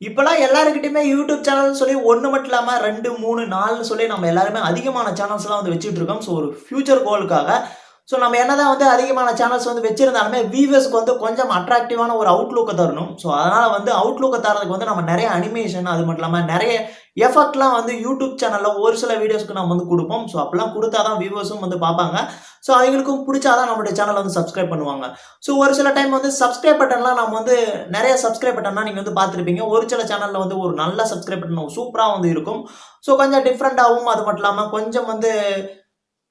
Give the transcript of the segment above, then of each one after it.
இப்போலாம் எல்லாருக்கிட்டையுமே யூடியூப் சேனல்னு சொல்லி 1 மட்டும் இல்லாம 2, 3, 4ன்னு சொல்லி நம்ம எல்லாருமே அதிகமான சேனல்ஸ்லாம் வந்து வச்சுட்டு இருக்கோம். ஸோ ஒரு ஃபியூச்சர் கோலுக்காக. ஸோ நம்ம என்னதான் வந்து அதிகமான சேனல்ஸ் வந்து வச்சிருந்தாலுமே வியூவர்ஸ்க்கு வந்து கொஞ்சம் அட்ராக்டிவான ஒரு அவுட்லுக்க தரணும். ஸோ அதனால வந்து அவுட்லுக்க தரதுக்கு வந்து நம்ம நெறைய அனிமேஷன் அது மட்டும் இல்லாம நெறைய எஃபெக்ட்லாம் வந்து யூடியூப் சேனல்ல ஒரு சில வீடியோஸ்க்கு நம்ம வந்து குடுப்போம். ஸோ அப்பலாம் குடுத்தா தான் வியூவர்ஸும் வந்து பார்ப்பாங்க. ஸோ அவங்களுக்கும் புடிச்சா தான் நம்மளுடைய சேனல வந்து சப்ஸ்கிரைப் பண்ணுவாங்க. ஸோ ஒரு சில டைம் வந்து சப்ஸ்கிரைப் பட்டன்லாம் நம்ம வந்து நெறைய சப்ஸ்கிரைப் பட்டன்லாம் நீங்க வந்து பார்த்திருப்பீங்க. ஒரு சில சேனல்ல வந்து ஒரு நல்ல சப்ஸ்கிரைப் பட்டன் சூப்பரா வந்து இருக்கும். ஸோ கொஞ்சம் டிஃபரண்டாவும் அது மட்டும் இல்லாம கொஞ்சம் வந்து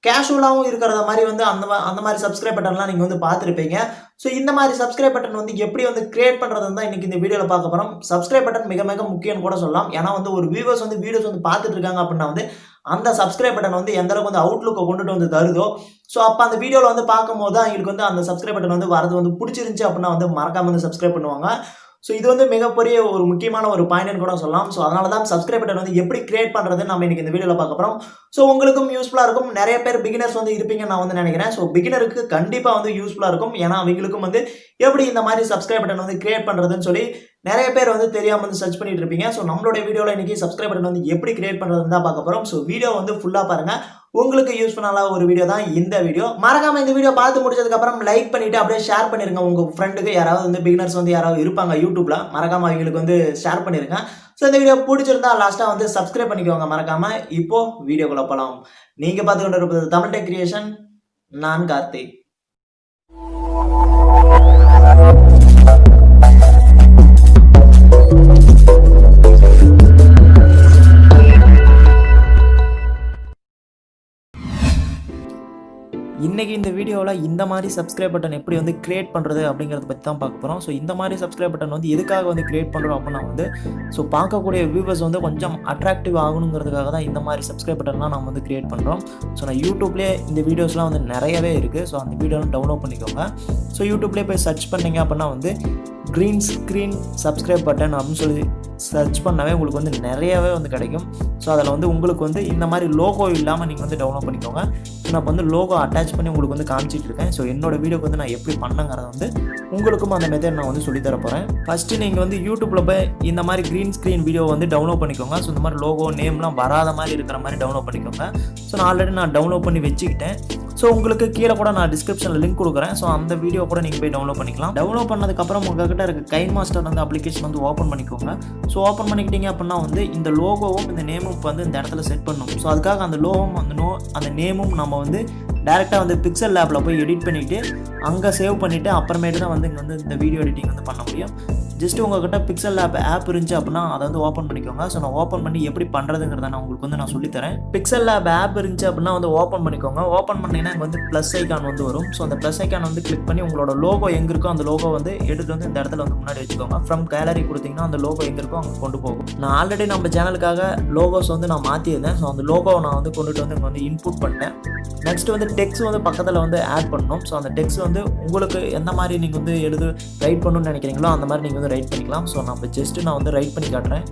கேஷுவலாவும் இருக்கிறத மாரி வந்து அந்த மாரி சப்ஸ்கிரைப் பட்டன்லாம் நீங்க வந்து பார்த்திருப்பீங்க. ஸோ இந்த மாரி சப்ஸ்கிரைப் பட்டன் வந்து எப்படி வந்து கிரியேட் பண்றதுன்னு தான் இன்னைக்கு இந்த வீடியோல பார்க்க போறோம். சப்ஸ்கிரைப் பட்டன் மிக மிக முக்கியம்னு கூட சொல்லலாம். ஏன்னா வந்து ஒரு வியூவர்ஸ் வந்து வீடியோஸ் வந்து பார்த்துட்டு இருக்காங்க அப்படின்னா வந்து அந்த சப்ஸ்கிரைப் பட்டன் வந்து எந்த அளவுக்கு வந்து அவுட்லுக்க கொண்டுட்டு வந்து தருதோ, ஸோ அப்ப அந்த வீடியோல வந்து பார்க்கும்போது தான் அவங்களுக்கு வந்து அந்த சப்ஸ்கிரைப் பட்டன் வந்து வரது வந்து புடிச்சிருந்துச்சு அப்படின்னா வந்து மறக்காம வந்து சப்ஸ்கிரைப் பண்ணுவாங்க. ஸோ இது வந்து மிகப்பெரிய ஒரு முக்கியமான ஒரு பாயிண்ட்னு கூட சொல்லலாம். ஸோ அதனால தான் சப்ஸ்கிரைப் பட்டன் வந்து எப்படி கிரியேட் பண்றதுன்னு நம்ம இன்னைக்கு இந்த வீடியோல பார்க்க போறோம். ஸோ உங்களுக்கும் யூஸ்ஃபுல்லா இருக்கும். நெறைய பேர் பிகினர்ஸ் வந்து இருப்பீங்கன்னு நான் வந்து நெனைக்கிறேன். ஸோ பிகினருக்கு கண்டிப்பா வந்து யூஸ்ஃபுல்லா இருக்கும். ஏன்னா அவங்களுக்கும் வந்து எப்படி இந்த மாதிரி சப்ஸ்கிரைப் பட்டன் வந்து கிரியேட் பண்றதுன்னு சொல்லி நெறைய பேர் வந்து தெரியாம வந்து சர்ச் பண்ணிட்டு இருப்பீங்க. ஸோ நம்மளுடைய வீடியோல இன்னைக்கு சப்ஸ்கிரைப் பட்டன் வந்து எப்படி கிரியேட் பண்றதுன்னு தான் பார்க்க போறோம். ஸோ வீடியோ வந்து ஃபுல்லா பாருங்க. உங்களுக்கு யூஸ்ஃபுல்லான ஒரு வீடியோ தான் இந்த வீடியோ. மறக்காம இந்த வீடியோ பார்த்து முடிச்சதுக்கு அப்புறம் லைக் பண்ணிட்டு அப்படியே ஷேர் பண்ணிருங்க. உங்க ஃப்ரெண்டுக்கு யாராவது வந்து பிகினர்ஸ் வந்து யாராவது இருப்பாங்க யூடியூப்ல. மறக்காம அவங்களுக்கு வந்து ஷேர் பண்ணிருங்க. ஸோ இந்த வீடியோ பிடிச்சிருந்தா லாஸ்டா வந்து சப்ஸ்கிரைப் பண்ணிக்கோங்க மறக்காம. இப்போ வீடியோக்குள்ள போலாம். நீங்க பார்த்து கொண்டிருப்பது தமிழ் டெக் கிரியேஷன். நான் கார்த்திக். இன்னைக்கு இந்த வீடியோவில் இந்த மாதிரி சப்ஸ்கிரைப் பட்டன் எப்படி வந்து கிரியேட் பண்ணுறது அப்படிங்கிறத பற்றி தான் பார்க்க போகிறோம். ஸோ இந்த மாதிரி சப்ஸ்கிரைப் பட்டன் வந்து எதுக்காக வந்து கிரியேட் பண்ணுறோம் அப்படின்னா வந்து ஸோ பார்க்கக்கூடிய வியூவர்ஸ் வந்து கொஞ்சம் அட்ராக்டிவ் ஆகணுங்கிறதுக்காக தான் இந்த மாதிரி சப்ஸ்கிரைப் பட்டன்லாம் நம்ம வந்து கிரியேட் பண்ணுறோம். ஸோ நான் யூடியூப்லேயே இந்த வீடியோஸ்லாம் வந்து நிறையவே இருக்குது. ஸோ அந்த வீடியோலாம் டவுன்லோட் பண்ணிக்கோங்க. ஸோ யூடியூப்லேயே போய் சர்ச் பண்ணிங்க அப்படின்னா வந்து க்ரீன் ஸ்க்ரீன் சப்ஸ்கிரைப் பட்டன் அப்படின்னு சொல்லி சர்ச் பண்ணவே உங்களுக்கு வந்து நிறையவே வந்து கிடைக்கும். ஸோ அதில் வந்து உங்களுக்கு வந்து இந்த மாதிரி லோகோ இல்லாமல் நீங்கள் வந்து டவுன்லோட் பண்ணிக்கோங்க. ஸோ நான் வந்து லோகோ அட்டாச் பண்ணி உங்களுக்கு வந்து காமிச்சிட்டு இருக்கேன். ஸோ என்னோட வீடியோக்கு வந்து நான் எப்படி பண்ணங்கிறத வந்து உங்களுக்கும் அந்த மெத்தட் நான் வந்து சொல்லித்தர போகிறேன். ஃபஸ்ட்டு நீங்கள் வந்து யூடியூப்பில் போய் இந்த மாதிரி க்ரீன் ஸ்க்ரீன் வீடியோ வந்து டவுன்லோட் பண்ணிக்கோங்க. ஸோ இந்த மாதிரி லோகோ நேம்லாம் வராத மாதிரி இருக்கிற மாதிரி டவுன்லோட் பண்ணிக்கோங்க. ஸோ நான் ஆல்ரெடி டவுன்லோட் பண்ணி வச்சுக்கிட்டேன். ஸோ உங்களுக்கு கீழே கூட நான் டிஸ்கிரிப்ஷனில் லிங்க் கொடுக்குறேன். ஸோ அந்த வீடியோ கூட நீங்கள் போய் டவுன்லோட் பண்ணிக்கலாம். டவுன்லோட் பண்ணதுக்கப்புறம் உங்கள்கிட்ட இருக்க கைன் மாஸ்டர் வந்து அப்ளிகேஷன் வந்து ஓப்பன் பண்ணிக்கோங்க. ஸோ ஓப்பன் பண்ணிக்கிட்டீங்க அப்படின்னா வந்து இந்த லோகோவும் இந்த நேமும் வந்து இந்த இடத்துல செட் பண்ணணும். ஸோ அதுக்காக அந்த லோகம் அந்த நேமும் நம்ம வந்து டேரெக்டாக வந்து பிக்சல் லேபில் போய் எடிட் பண்ணிவிட்டு அங்கே சேவ் பண்ணிவிட்டு அப்புறமேட்டு தான் வந்து இங்கே வந்து இந்த வீடியோ எடிட்டிங் வந்து பண்ண முடியும். ஜஸ்ட் உங்கள்கிட்ட பிக்சல் ஆப் இருந்துச்சு அப்படின்னா அதை வந்து ஓப்பன் பண்ணிக்கோங்க. ஸோ நான் ஓப்பன் பண்ணி எப்படி பண்ணுறதுங்கிறத நான் உங்களுக்கு வந்து நான் சொல்லித்தரேன். பிக்சல் ஆப் இருந்துச்சு அப்படின்னா வந்து ஓப்பன் பண்ணிக்கோங்க. ஓப்பன் பண்ணிங்கன்னா இங்கே வந்து ப்ளஸ் ஐக்கான் வந்து வரும். ஸோ அந்த ப்ளஸ் ஐக்கான் வந்து கிளிக் பண்ணி உங்களோட லோகோ எங்கே இருக்கோ அந்த லோகோ வந்து எடுத்து வந்து இந்த இடத்துல வந்து முன்னாடி வச்சுக்கோங்க. ஃப்ரம் கேலரி கொடுத்தீங்கன்னா அந்த லோகோ எங்கே இருக்கோ அங்கே கொண்டு போகும். நான் ஆல்ரெடி நம்ம சேனலுக்காக லோகோஸ் வந்து நான் மாற்றியிருந்தேன். ஸோ அந்த லோகோவை நான் வந்து கொண்டுட்டு வந்து இங்கே வந்து இன்புட் பண்ணிட்டேன். நெக்ஸ்ட் வந்து டெக்ஸ்ட் வந்து பக்கத்தில் வந்து ஆட் பண்ணணும். ஸோ அந்த டெக்ஸ்ட் வந்து உங்களுக்கு எந்த மாதிரி நீங்கள் வந்து ரைட் பண்ணணும்னு நினைக்கிறீங்களோ அந்த மாதிரி நீங்கள் வந்து ரைட் பண்ணிக்கலாம். ஸோ நான் வந்து ரைட் பண்ணி காட்டுறேன்.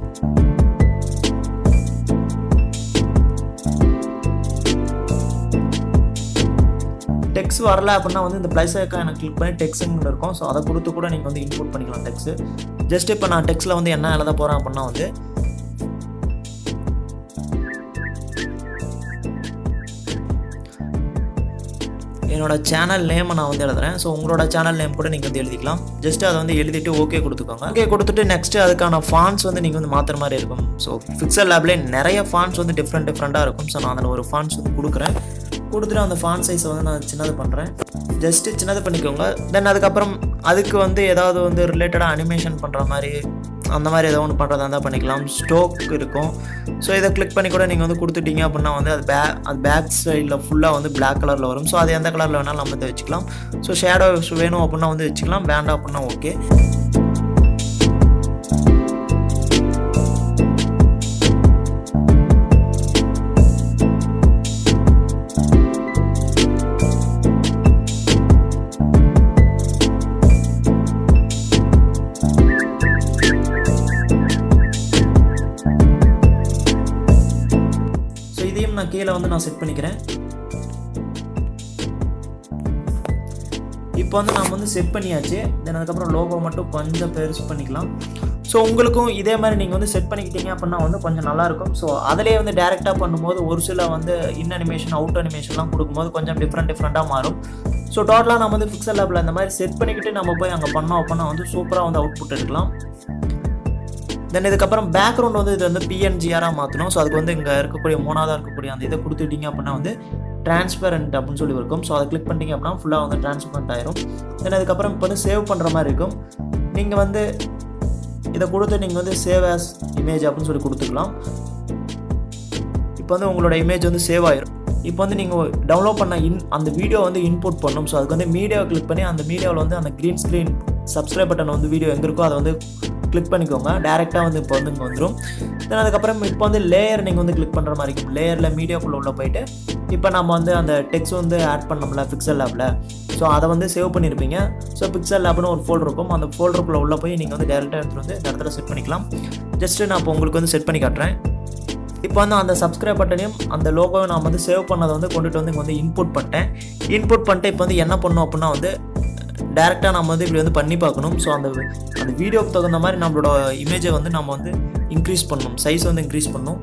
டெக்ஸ்ட் வரல அப்படின்னா வந்து இந்த ப்ளஸ் ஐக்கானை கிளிக் பண்ணி டெக்ஸ்ட்னு இருக்கும். ஸோ அதை கொடுத்து கூட நீங்கள் வந்து இன்புட் பண்ணிக்கலாம் டெக்ஸ்ட். ஜஸ்ட் இப்போ நான் டெக்ஸ்ட்டில் வந்து என்ன எழுத போகிறேன் அப்படின்னா வந்து என்னோட சேனல் நேமை நான் வந்து எழுதுறேன். ஸோ உங்களோட சேனல் நேம் கூட நீங்கள் வந்து எழுதிக்கலாம். ஜஸ்ட் அதை வந்து எழுதிட்டு ஓகே கொடுத்துக்கோங்க. ஓகே கொடுத்துட்டு நெக்ஸ்ட்டு அதுக்கான ஃபாண்ட்ஸ் வந்து நீங்கள் வந்து மாற்றுற மாதிரி இருக்கும். ஸோ பிக்சல் லேப்லேயே நிறைய ஃபாண்ட்ஸ் வந்து டிஃப்ரெண்ட்டாக இருக்கும். ஸோ நான் அதில் ஒரு ஃபாண்ட்ஸ் வந்து கொடுத்துட்டு அந்த ஃபாண்ட் சைஸை வந்து நான் சின்னது பண்ணுறேன். ஜஸ்ட்டு சின்னது பண்ணிக்கோங்க. தென் அதுக்கப்புறம் அதுக்கு வந்து ஏதாவது வந்து ரிலேட்டடாக அனிமேஷன் பண்ணுற மாதிரி அந்த மாதிரி ஏதோ ஒன்று பண்ணுறதா இருந்தால் பண்ணிக்கலாம். ஸ்டோக் இருக்கும். ஸோ இதை கிளிக் பண்ணி கூட நீங்கள் வந்து கொடுத்துட்டீங்க அப்படின்னா வந்து அது பேக் சைடில் ஃபுல்லாக வந்து பிளாக் கலரில் வரும். ஸோ அது எந்த கலரில் வேணாலும் நம்ம வந்து வச்சுக்கலாம். ஸோ ஷேடோ வேணும் அப்படின்னா வந்து வச்சுக்கலாம். வேண்டாம் அப்படின்னா ஓகே. நான் கீழே வந்து நான் செட் பண்ணிக்கிறேன். இப்போ வந்து நம்ம வந்து செட் பண்ணியாச்சு. தென் அதுக்கப்புறம் லோகோ மட்டும் கொஞ்சம் பெருசு பண்ணிக்கலாம். ஸோ உங்களுக்கும் இதே மாதிரி நீங்கள் வந்து செட் பண்ணிக்கிட்டீங்க அப்படின்னா வந்து கொஞ்சம் நல்லாயிருக்கும். ஸோ அதிலே வந்து டேரெக்டாக பண்ணும்போது ஒரு சில வந்து இன் அனிமேஷன் அவுட் அனிமேஷன்லாம் கொடுக்கும்போது கொஞ்சம் டிஃப்ரெண்ட்டாக மாறும். ஸோ டோட்டலாக நம்ம வந்து பிக்சல் லேபில் இந்த மாதிரி செட் பண்ணிக்கிட்டு நம்ம போய் அங்கே பண்ணோம் அப்படின்னா வந்து சூப்பராக வந்து அவுட்புட் எடுக்கலாம். தென் இதுக்கப்புறம் பேக்ரவுண்ட் வந்து இது வந்து பிஎன்ஜிஆராக மாற்றணும். ஸோ அதுக்கு வந்து இங்கே இருக்கக்கூடிய மூணாவதாக இருக்கக்கூடிய அந்த இதை கொடுத்துட்டீங்க அப்படின்னா வந்து டிரான்ஸ்பரண்ட் அப்படின்னு சொல்லி இருக்கும். ஸோ அதை கிளிக் பண்ணிட்டீங்க அப்படின்னா ஃபுல்லாக வந்து டிரான்ஸ்பரண்ட் ஆயிரும். தென் அதுக்கப்புறம் இப்போ வந்து சேவ் பண்ணுற மாதிரி இருக்கும். நீங்கள் வந்து இதை கொடுத்து நீங்கள் வந்து சேவ் ஆஸ் இமேஜ் அப்படின்னு சொல்லி கொடுத்துக்கலாம். இப்போ வந்து உங்களோட இமேஜ் வந்து சேவ் ஆயிரும். இப்போ வந்து நீங்கள் டவுன்லோட் பண்ண அந்த வீடியோ வந்து இன்புட் பண்ணணும். ஸோ அதுக்கு வந்து மீடியாவை கிளிக் பண்ணி அந்த மீடியாவில் வந்து அந்த க்ரீன் ஸ்க்ரீன் சப்ஸ்கிரைப் பட்டன் வந்து வீடியோ எங்கே இருக்கோ அதை வந்து கிளிக் பண்ணிக்கோங்க. டேரெக்டாக வந்து இப்போ வந்து இங்கே வந்துடும். தென் அதுக்கப்புறம் இப்போ வந்து லேயர் நீங்கள் வந்து கிளிக் பண்ணுற மாதிரி இருக்கும். லேயரில் மீடியாக்குள்ளே உள்ள போயிட்டு இப்போ நம்ம வந்து அந்த டெக்ஸ்ட் வந்து ஆட் பண்ணோம்ல பிக்சல் லேபில், ஸோ அதை வந்து சேவ் பண்ணியிருப்பீங்க. ஸோ பிக்சல் லேப்னு ஒரு ஃபோல்டர் இருக்கும். அந்த ஃபோல்டருக்குள்ளே உள்ள போய் நீங்கள் வந்து டேரெக்டாக எடுத்துகிட்டு வந்து இந்த இடத்துல செட் பண்ணிக்கலாம். ஜஸ்ட்டு நான் இப்போ உங்களுக்கு வந்து செட் பண்ணி காட்டுறேன். இப்போ வந்து அந்த சப்ஸ்கிரைப் பட்டனையும் அந்த லோகோவை நான் வந்து சேவ் பண்ணதை வந்து கொண்டுட்டு வந்து இங்கே வந்து இன்புட் பண்ணிட்டு இப்போ வந்து என்ன பண்ணணும் அப்படின்னா வந்து டேரெக்டாக நம்ம வந்து இப்படி வந்து பண்ணி பார்க்கணும். ஸோ அந்த வீடியோக்கு தகுந்த மாதிரி நம்மளோட இமேஜை வந்து நம்ம வந்து இன்க்ரீஸ் பண்ணணும், சைஸ் வந்து இன்க்ரீஸ் பண்ணணும்.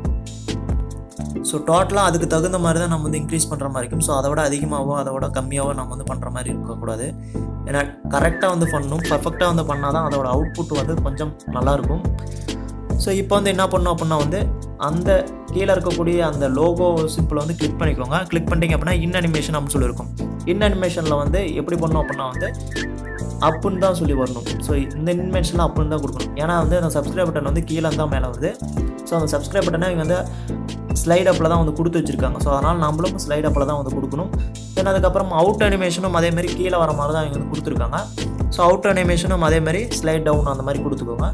ஸோ டோட்டலாக அதுக்கு தகுந்த மாதிரி தான் நம்ம வந்து இன்க்ரீஸ் பண்ணுற மாதிரி இருக்கும். ஸோ அதை விட அதிகமாகவோ அதை விட கம்மியாகவோ நம்ம வந்து பண்ணுற மாதிரி இருக்கக்கூடாது. ஏன்னா கரெக்டாக வந்து பண்ணணும், பர்ஃபெக்டாக வந்து பண்ணால் தான் அதோட அவுட்புட் வந்து கொஞ்சம் நல்லாயிருக்கும். ஸோ இப்போ வந்து என்ன பண்ணணும் அப்படின்னா வந்து அந்த கீழே இருக்கக்கூடிய அந்த லோகோ சிம்பிளை வந்து கிளிக் பண்ணிக்கோங்க. கிளிக் பண்ணிட்டீங்க அப்படின்னா இன் அனிமேஷன் அப்படின்னு சொல்லியிருக்கும். இன் அனிமேஷனில் வந்து எப்படி பண்ணணும் அப்படின்னா வந்து அப்புன்னு தான் சொல்லி வரணும். ஸோ இந்த இன்மென்ஷனில் அப்புன்னு தான் கொடுக்கணும். ஏன்னா வந்து அந்த சப்ஸ்கிரைப் பட்டன் வந்து கீழே தான் மேலே வருது. ஸோ அந்த சப்ஸ்கிரைப் பட்டனை இங்கே வந்து ஸ்லைட் அப்பில் தான் வந்து கொடுத்து வச்சுருக்காங்க. ஸோ அதனால் நம்மளும் ஸ்லைட் அப்பில் தான் வந்து கொடுக்கணும். தென் அதுக்கப்புறம் அவுட் அனிமேஷனும் அதேமாதிரி கீழே வர மாதிரி தான் இங்கே வந்து கொடுத்துருக்காங்க. ஸோ அவுட் அனிமேஷனும் அதேமாதிரி ஸ்லைட் டவுன் அந்த மாதிரி கொடுத்துக்கோங்க.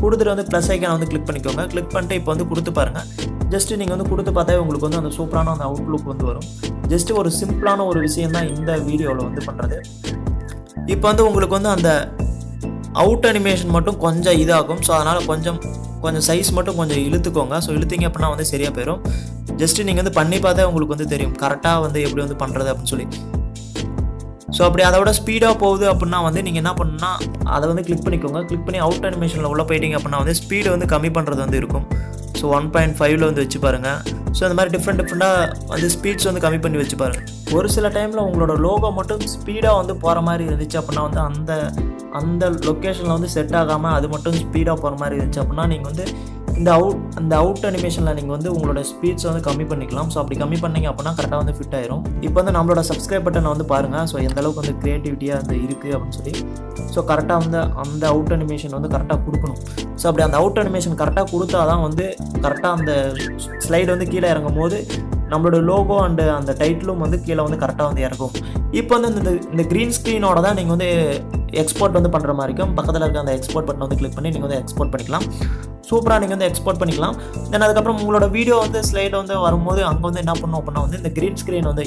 கொடுத்துட்டு வந்து ப்ளஸ் ஐக்கானை வந்து கிளிக் பண்ணிக்கோங்க. கிளிக் பண்ணிட்டு இப்போ வந்து கொடுத்து பாருங்கள். ஜஸ்ட்டு நீங்கள் வந்து கொடுத்து பார்த்தாவே உங்களுக்கு வந்து அந்த சூப்பரான அந்த அவுட்லுக் வந்து வரும். ஜஸ்ட்டு ஒரு சிம்பிளான ஒரு விஷயம் தான் இந்த வீடியோவில் வந்து பண்ணுறது. இப்போ வந்து உங்களுக்கு வந்து அந்த அவுட் அனிமேஷன் மட்டும் கொஞ்சம் இதாகும். ஸோ அதனால் கொஞ்சம் சைஸ் மட்டும் கொஞ்சம் இழுத்துக்கோங்க. ஸோ இழுத்திங்க அப்படின்னா வந்து சரியாக போயிடும். ஜஸ்ட்டு நீங்கள் வந்து பண்ணி பார்த்தா உங்களுக்கு வந்து தெரியும் கரெக்டாக வந்து எப்படி வந்து பண்ணுறது அப்படின்னு சொல்லி. ஸோ அப்படி அதை விட ஸ்பீடாக போகுது அப்படின்னா வந்து நீங்கள் என்ன பண்ணுன்னா அதை வந்து கிளிக் பண்ணிக்கோங்க. கிளிக் பண்ணி அவுட் அனிமேஷனில் உள்ள போயிட்டீங்க அப்படின்னா வந்து ஸ்பீடு வந்து கம்மி பண்ணுறது வந்து இருக்கும். ஸோ 1.5 வந்து வச்சு பாருங்கள். ஸோ இந்த மாதிரி டிஃப்ரெண்ட்டாக வந்து ஸ்பீட்ஸ் வந்து கம்மி பண்ணி வச்சு பாருங்கள். ஒரு சில டைமில் உங்களோட லோகோ மட்டும் ஸ்பீடாக வந்து போகிற மாதிரி இருந்துச்சு அப்படின்னா வந்து அந்த லொக்கேஷனில் வந்து செட் ஆகாமல் அது மட்டும் ஸ்பீடாக போகிற மாதிரி இருந்துச்சு அப்படின்னா நீங்கள் வந்து இந்த அவுட் அனிமேஷனில் நீங்கள் வந்து உங்களோட ஸ்பீட்ஸ் வந்து கம்மி பண்ணிக்கலாம். ஸோ அப்படி கம்மி பண்ணிங்க அப்படின்னா கரெக்டாக வந்து ஃபிட் ஆயிரும். இப்போ வந்து நம்மளோட சப்ஸ்கிரைப் பட்டனை வந்து பாருங்கள். ஸோ எந்த அளவுக்கு வந்து க்ரியேட்டிவிட்டியாக வந்து இருக்குது அப்படின்னு சொல்லி. ஸோ கரெக்டாக வந்து அந்த அவுட் அனிமேஷன் வந்து கரெக்டாக கொடுக்கணும். ஸோ அப்படி அந்த அவுட் அனிமேஷன் கரெக்டாக கொடுத்தா தான் வந்து கரெக்டாக அந்த ஸ்லைடு வந்து கீழே இறங்கும் போது நம்மளோட லோகோ அண்டு அந்த டைட்டிலும் வந்து கீழே வந்து கரெக்டாக வந்து இறக்கும். இப்போ வந்து இந்த க்ரீன் ஸ்க்ரீனோட தான் நீங்கள் வந்து எக்ஸ்போர்ட் வந்து பண்ணுற மாதிரி இருக்கும். பக்கத்தில் இருக்க அந்த எக்ஸ்போர்ட் பட்டன் வந்து கிளிக் பண்ணி நீங்கள் வந்து எக்ஸ்போர்ட் பண்ணிக்கலாம். சூப்பராக நீங்கள் வந்து எக்ஸ்போர்ட் பண்ணிக்கலாம். தென் அதுக்கப்புறம் உங்களோட வீடியோ வந்து ஸ்லைடு வந்து வரும்போது அங்கே வந்து என்ன பண்ணணும் அப்படின்னா வந்து இந்த க்ரீன் ஸ்க்ரீன் வந்து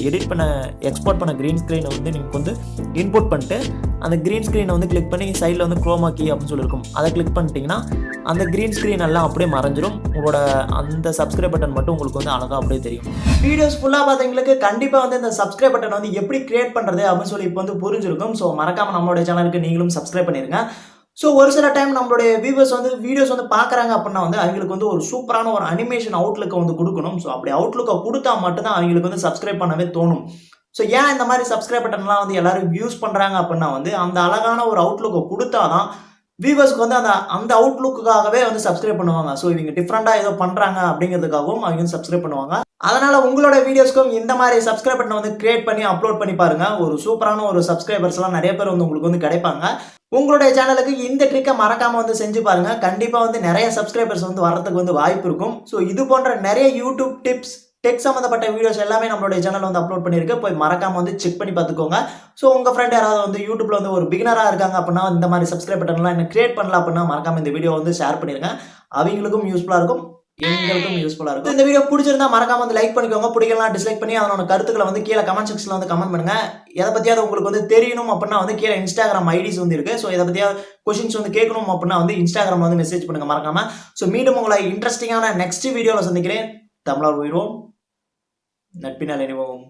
எக்ஸ்போர்ட் பண்ண க்ரீன் ஸ்க்ரீனை வந்து நீங்கள் வந்து இன்புட் பண்ணிட்டு அந்த க்ரீன் ஸ்க்ரீனை வந்து கிளிக் பண்ணி சைடில் வந்து குரோமா கீ அப்படின்னு சொல்லியிருக்கும். அதை கிளிக் பண்ணிட்டீங்கன்னா அந்த க்ரீன் ஸ்க்ரீன் எல்லாம் அப்படியே மறைஞ்சிரும். உங்களோட அந்த சப்ஸ்கிரைப் பட்டன் மட்டும் உங்களுக்கு வந்து அழகாக அப்படியே தெரியும். வீடியோஸ் ஃபுல்லாக பார்த்தவங்களுக்கு கண்டிப்பாக வந்து இந்த சப்ஸ்கிரைப் பட்டன் வந்து எப்படி கிரியேட் பண்ணுறது அப்படின்னு சொல்லி இப்போ வந்து புரிஞ்சிருக்கும். ஸோ மறக்காமல் நம்மளுடைய சேனலுக்கு நீங்களும் சப்ஸ்கிரைப் பண்ணிடுங்க. ஸோ ஒரு சில டைம் நம்மளுடைய வியூவர்ஸ் வந்து வீடியோஸ் வந்து பார்க்குறாங்க அப்படின்னா வந்து அவங்களுக்கு வந்து ஒரு சூப்பரான ஒரு அனிமேஷன் அவுட்லுக்கை வந்து கொடுக்கணும். ஸோ அப்படி அவுட்லுக்கை கொடுத்தா மட்டும்தான் அவங்களுக்கு வந்து சப்ஸ்கிரைப் பண்ணவே தோணும். ஸோ ஏன் இந்த மாதிரி சப்ஸ்கிரைப் பட்டன்லாம் வந்து எல்லாரும் யூஸ் பண்ணுறாங்க அப்படின்னா வந்து அந்த அழகான ஒரு அவுட்லுக்கை கொடுத்தா தான் வியூவர்ஸ்க்கு வந்து அந்த அவுட்லுக்காகவே வந்து சப்ஸ்கிரைப் பண்ணுவாங்க. ஸோ இவங்க டிஃப்ரெண்ட்டாக ஏதோ பண்ணுறாங்க அப்படிங்கிறதுக்காகவும் அவங்க வந்து சப்ஸ்கிரைப் பண்ணுவாங்க. அதனால உங்களோட வீடியோஸ்க்கும் இந்த மாதிரி சப்ஸ்கிரைப் பட்டனை வந்து கிரியேட் பண்ணி அப்லோட் பண்ணி பாருங்க. ஒரு சூப்பரான ஒரு சப்ஸ்கிரைபர்ஸ்லாம் நிறைய பேர் வந்து உங்களுக்கு வந்து கிடைப்பாங்க. உங்களுடைய சேனலுக்கு இந்த ட்ரிக்கை மறக்காம வந்து செஞ்சு பாருங்க. கண்டிப்பா வந்து நிறைய சப்ஸ்கிரைபர்ஸ் வந்து வரதுக்கு வந்து வாய்ப்பு இருக்கும். ஸோ இது போன்ற நிறைய யூடியூப் டிப்ஸ் டெக் சம்மந்தப்பட்ட வீடியோஸ் எல்லாமே நம்மளுடைய சேனல் வந்து அப்லோட் பண்ணியிருக்கு. போய் மறக்காம வந்து செக் பண்ணி பார்த்துக்கோங்க. ஸோ உங்க ஃப்ரெண்ட் யாராவது வந்து யூடியூப்ல வந்து ஒரு பிகினராக இருக்காங்க அப்படின்னா இந்த மாதிரி சப்ஸ்கிரைப் பட்டன்லாம் என்ன கிரியேட் பண்ணலாம் அப்படின்னா மறக்காம இந்த வீடியோ வந்து ஷேர் பண்ணிருங்க. அவங்களுக்கும் யூஸ்ஃபுல்லா இருக்கும், எங்களுக்கும் யூஸ்ஃபுல்லா இருக்கும். இந்த வீடியோ பிடிச்சிருந்தா மறக்காம வந்து லைக் பண்ணிக்கோங்க. பிடிக்கலாம் டிஸ்லைக் பண்ணி அதனோட கருத்துக்களை வந்து கீழே கமெண்ட் செக்ஷன்ல வந்து கமெண்ட் பண்ணுங்க. எதை பத்தியாவது உங்களுக்கு வந்து தெரியணும் அப்படின்னா வந்து கீழே இன்ஸ்டாகிராம் ஐடிஸ் வந்து இருக்கு. ஸோ இதை பத்தியாவது கொஸ்டின்ஸ் வந்து கேட்கணும் அப்படின்னா வந்து இன்ஸ்டாகிராம்ல வந்து மெசேஜ் பண்ணுங்க மறக்காம. ஸோ மீண்டும் உங்களை இன்ட்ரெஸ்டிங்கான நெக்ஸ்ட் வீடியோவில் சந்திக்கிறேன். தமிழால் உயிரோம், நட்பினால் இணைவோம்.